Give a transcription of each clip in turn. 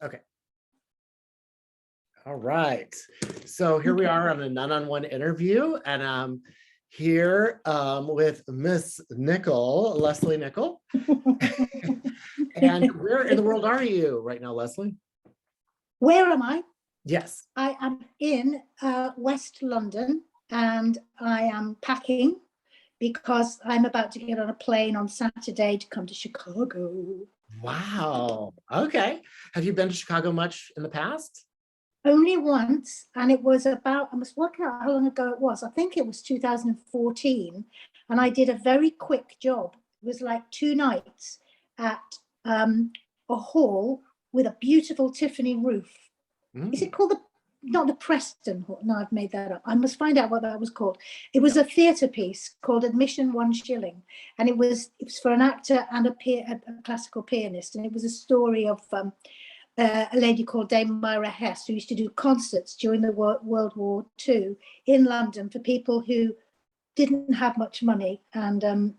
Okay. All right. So here we are on a none-on-one interview, and I'm here with Miss Nicol, Lesley Nicol. And where in the world are you right now, Lesley? Where am I? Yes. I am in West London, and I am packing because I'm about to get on a plane on Saturday to come to Chicago. Wow. Okay. Have you been to Chicago much in the past? Only once, and it was about, I must work out how long ago it was. I think it was 2014, and I did a very quick job. It was like 2 nights at a hall with a beautiful Tiffany roof. Is it called not the Preston Hall? No, I've made that up. I must find out what that was called. It was a theatre piece called Admission 1 shilling, and it was for an actor and a classical pianist, and it was a story of a lady called Dame Myra Hess, who used to do concerts during the World War II in London for people who didn't have much money, and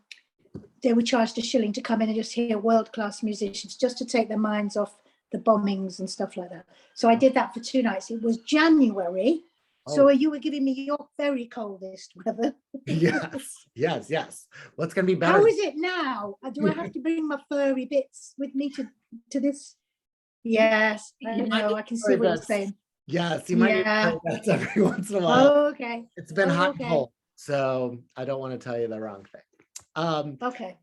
they were charged a shilling to come in and just hear world-class musicians, just to take their minds off the bombings and stuff like that. So I did that for 2 nights. It was January. So you were giving me your very coldest weather. Yes. What's going to be better? How is it now? Do I have to bring my furry bits with me to this? Yes, I know. I can see what you're saying. Yes, you might need to that every once in a while. Oh, okay. It's been hot and cold, so I don't want to tell you the wrong thing. Okay.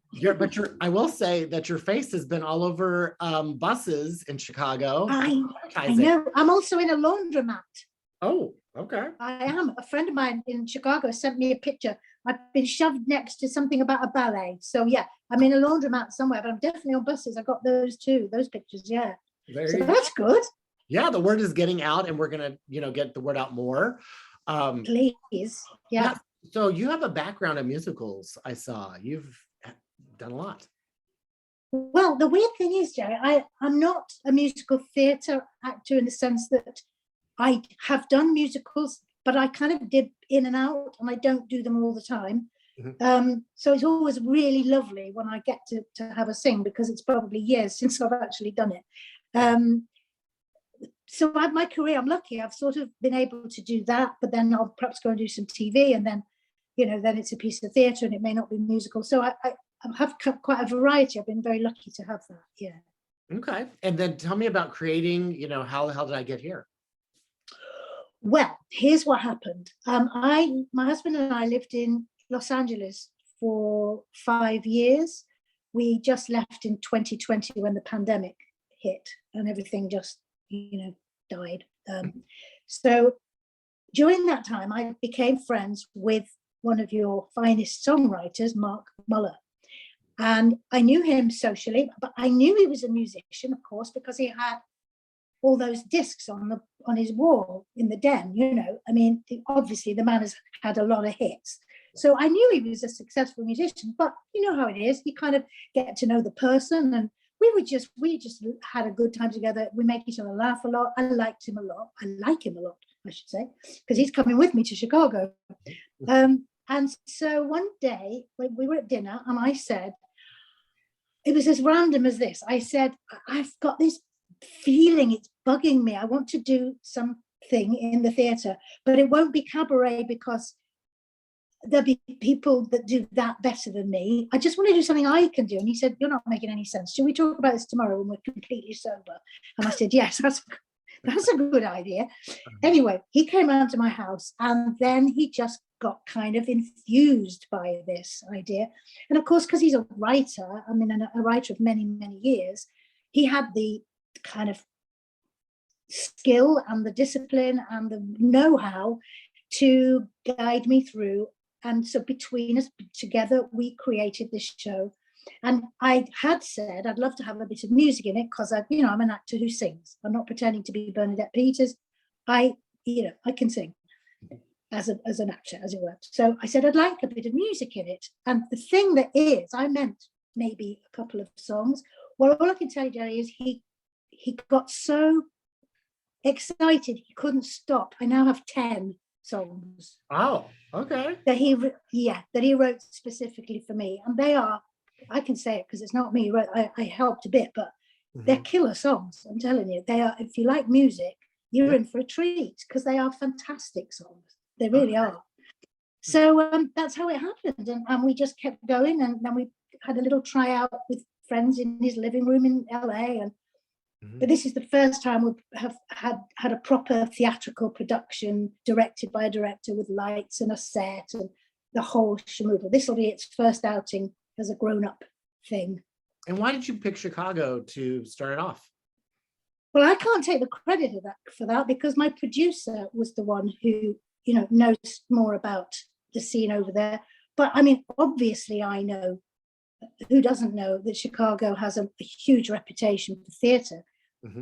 I will say that your face has been all over buses in Chicago. I know. I'm also in a laundromat. Oh, okay. I am. A friend of mine in Chicago sent me a picture. I've been shoved next to something about a ballet. So yeah, I'm in a laundromat somewhere, but I'm definitely on buses. I got those too, those pictures. Yeah. So that's good. Yeah, the word is getting out, and we're gonna, get the word out more. Please. Yeah. So you have a background in musicals. I saw you've done a lot. Well, the weird thing is, Jerry, I'm not a musical theatre actor in the sense that I have done musicals, but I kind of dip in and out, and I don't do them all the time. So it's always really lovely when I get to have a sing, because it's probably years since I've actually done it. So my career, I'm lucky, I've sort of been able to do that, but then I'll perhaps go and do some TV, and then, then it's a piece of theatre and it may not be musical. So I have quite a variety. I've been very lucky to have that. Yeah. Okay. And then tell me about creating, how the hell did I get here? Well, here's what happened. My husband and I lived in Los Angeles for 5 years. We just left in 2020 when the pandemic hit and everything just, died. So during that time, I became friends with one of your finest songwriters, Mark Muller. And I knew him socially, but I knew he was a musician, of course, because he had all those discs on his wall in the den, I mean, obviously the man has had a lot of hits. So I knew he was a successful musician, but you know how it is. You kind of get to know the person, and we just had a good time together. We make each other laugh a lot. I liked him a lot. I like him a lot, I should say, because he's coming with me to Chicago. And so one day we were at dinner, and I said, it was as random as this. I said, I've got this feeling, it's bugging me. I want to do something in the theatre, but it won't be cabaret because there'll be people that do that better than me. I just want to do something I can do. And he said, you're not making any sense. Should we talk about this tomorrow when we're completely sober? And I said, yes, that's a good idea. Anyway, he came around to my house, and then he just got kind of infused by this idea. And of course, because he's a writer, a writer of many, many years, he had the kind of skill and the discipline and the know-how to guide me through. And so between us together, we created this show. And I had said I'd love to have a bit of music in it, because I'm an actor who sings. I'm not pretending to be Bernadette Peters. I can sing as an actor, as it were. So I said I'd like a bit of music in it. And the thing that is, I meant maybe a couple of songs. Well, all I can tell you, Jerry, is he got so excited he couldn't stop. I now have 10 songs. Oh, okay. That he wrote specifically for me, and they are, I can say it because it's not me who wrote. I helped a bit, but They're killer songs, I'm telling you. They are, if you like music, you're in for a treat, because they are fantastic songs. They really are. So that's how it happened. And we just kept going. And then we had a little tryout with friends in his living room in LA. And but this is the first time we have had a proper theatrical production directed by a director with lights and a set and the whole schmoodle. This will be its first outing as a grown-up thing. And why did you pick Chicago to start it off? Well, I can't take the credit of that for that, because my producer was the one who, you know, knows more about the scene over there. But I mean, obviously, I know, who doesn't know that Chicago has a huge reputation for theatre.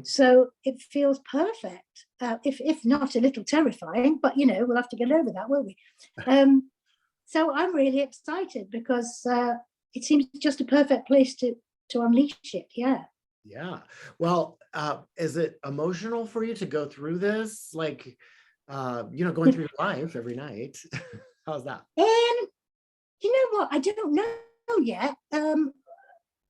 So it feels perfect, if not a little terrifying, but you know, we'll have to get over that, won't we? So I'm really excited, because it seems just a perfect place to unleash it. Yeah. Well, is it emotional for you to go through this? Like, you know, going through your life every night. How's that? You know what? I don't know yet.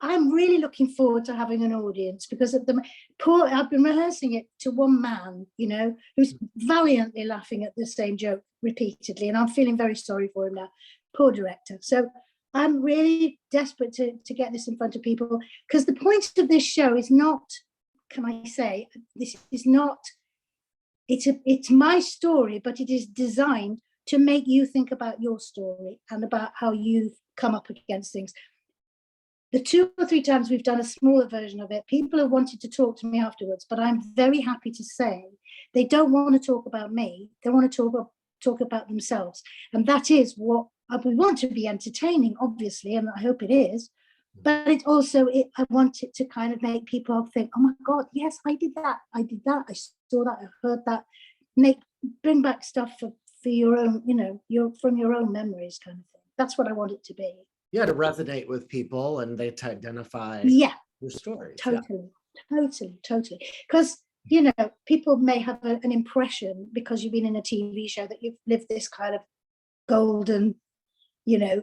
I'm really looking forward to having an audience, because at the I've been rehearsing it to one man, you know, who's valiantly laughing at the same joke repeatedly, and I'm feeling very sorry for him now. Poor director. So I'm really desperate to get this in front of people, because the point of this show is not, can I say, this is not, it's my story, but it is designed to make you think about your story and about how you've come up against things. The 2 or 3 times we've done a smaller version of it, people have wanted to talk to me afterwards, but I'm very happy to say they don't want to talk about me. They want to talk about themselves. And that is what we want to be entertaining, obviously, and I hope it is. But it also, I want it to kind of make people think, oh my God, yes, I did that, I saw that, I heard that. Bring back stuff for your own, you know, from your own memories, kind of thing. That's what I want it to be. Yeah, to resonate with people and they to identify your stories. Totally. Because, you know, people may have an impression, because you've been in a TV show, that you've lived this kind of golden, you know,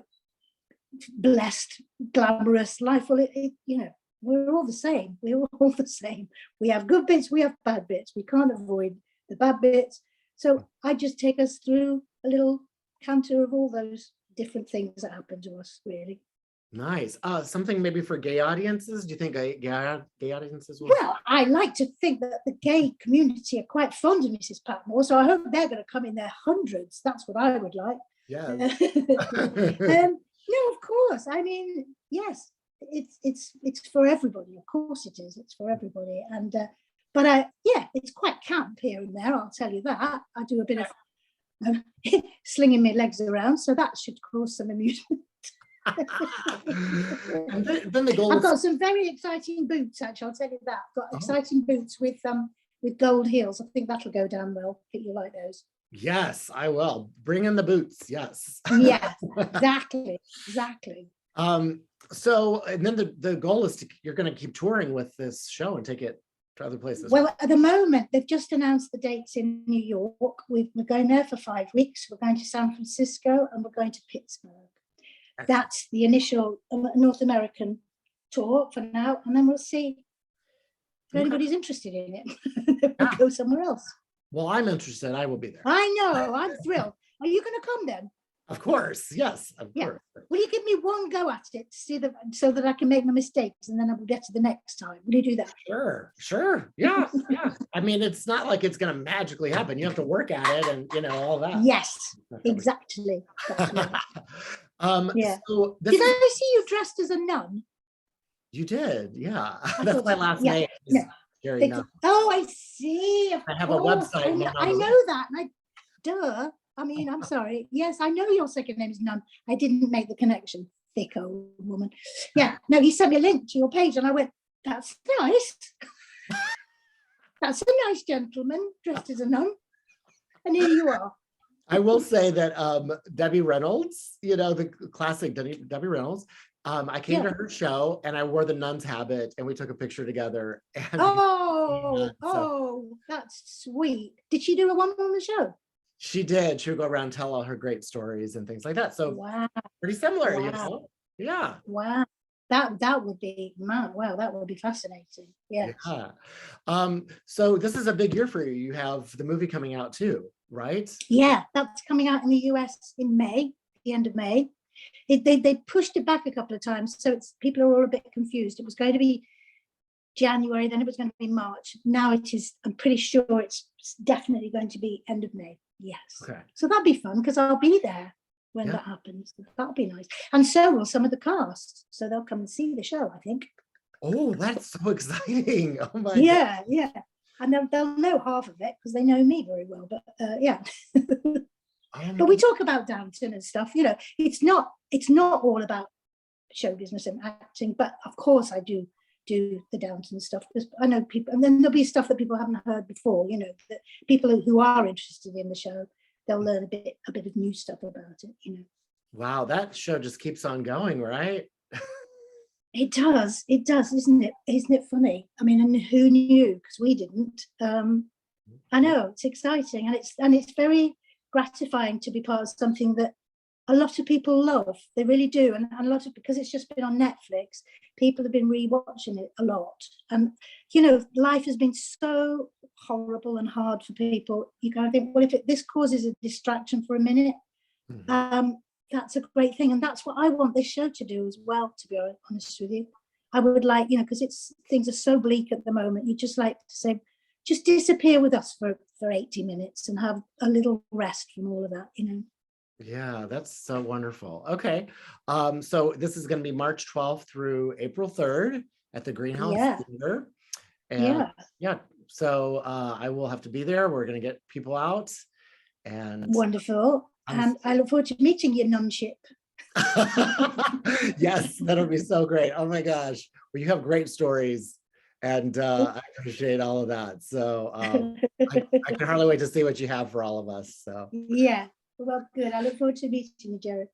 blessed, glamorous life. Well, you know, we're all the same. We're all the same. We have good bits, we have bad bits. We can't avoid the bad bits. So I just take us through a little canter of all those different things that happen to us, really. Nice. Something maybe for gay audiences? Do you think gay audiences will? Well, I like to think that the gay community are quite fond of Mrs. Patmore, so I hope they're going to come in their hundreds. That's what I would like. Yeah. No, of course. I mean, yes, it's for everybody. Of course it is. It's for everybody. And but yeah, it's quite camp here and there. I'll tell you that. I do a bit of slinging my legs around, so that should cause some amusement. And then the goal. I've got some very exciting boots. Actually, I'll tell you that. I've got exciting boots with gold heels. I think that'll go down well. I think you like those. Yes, I will. Bring in the boots. Yes. Yeah, exactly. So, and then the goal is you're going to keep touring with this show and take it to other places. Well, at the moment, they've just announced the dates in New York. We're going there for 5 weeks. We're going to San Francisco, and we're going to Pittsburgh. That's the initial North American tour for now, and then we'll see if anybody's interested in it. We'll go somewhere else. Well, I'm interested. I will be there. I know. I'm thrilled. Are you going to come then? Of course. Yes, of course. Will you give me one go at it to see so that I can make my mistakes, and then I will get to the next time? Will you do that? Sure. Yeah. I mean, it's not like it's going to magically happen. You have to work at it, and you know all that. Yes, exactly. That's right. Yeah. So did I see you dressed as a nun? You did, yeah. That's my last name. Oh, I see. I have a website. I know that. Duh. I mean, I'm sorry. Yes, I know your second name is Nun. I didn't make the connection. Thick old woman. Yeah. No, he sent me a link to your page, and I went, "That's nice. That's a nice gentleman dressed as a nun." And here you are. I will say that Debbie Reynolds, you know, the classic Debbie Reynolds, I came to her show and I wore the nun's habit and we took a picture together. And that's sweet. Did she do a one-woman show? She did. She would go around and tell all her great stories and things like that. So wow. Pretty similar, you know? Yeah. Wow. that would be, man, wow, that would be fascinating. Yeah. Yeah. So this is a big year for you. You have the movie coming out too, right? Yeah, that's coming out in the US in May, the end of May. They pushed it back a couple of times, so it's people are all a bit confused. It was going to be January, then it was going to be March. Now it is, I'm pretty sure it's definitely going to be end of May. Yes. Okay. So that'll be fun because I'll be there when that happens. That'll be nice. And so will some of the cast. So they'll come and see the show, I think. Oh, that's so exciting. Oh my God. Yeah. And they'll know half of it because they know me very well. But yeah. But we talk about Downton and stuff, you know, it's not all about show business and acting, but of course I do the Downton stuff because I know people, and then there'll be stuff that people haven't heard before, you know, that people who are interested in the show, they'll learn a bit of new stuff about it, you know. Wow, that show just keeps on going, right? It does, isn't it? Isn't it funny? I mean, and who knew? Because we didn't. I know, it's exciting, and it's very gratifying to be part of something that a lot of people love. They really do, and a lot of, because it's just been on Netflix, people have been rewatching it a lot. And you know, life has been so horrible and hard for people. You kind of think, well, if this causes a distraction for a minute, that's a great thing, and that's what I want this show to do as well. To be honest with you, I would like, you know, because things are so bleak at the moment. You just like to say, just disappear with us for 80 minutes and have a little rest from all of that, you know. Yeah, that's so wonderful. Okay. So this is going to be March 12th through April 3rd at the Greenhouse Theater. And yeah, so I will have to be there. We're going to get people out. And wonderful. And I look forward to meeting your nunship. Yes, that'll be so great. Oh my gosh. Well, you have great stories. And I appreciate all of that. So I can hardly wait to see what you have for all of us. So yeah, well, good. I look forward to meeting you, Jared.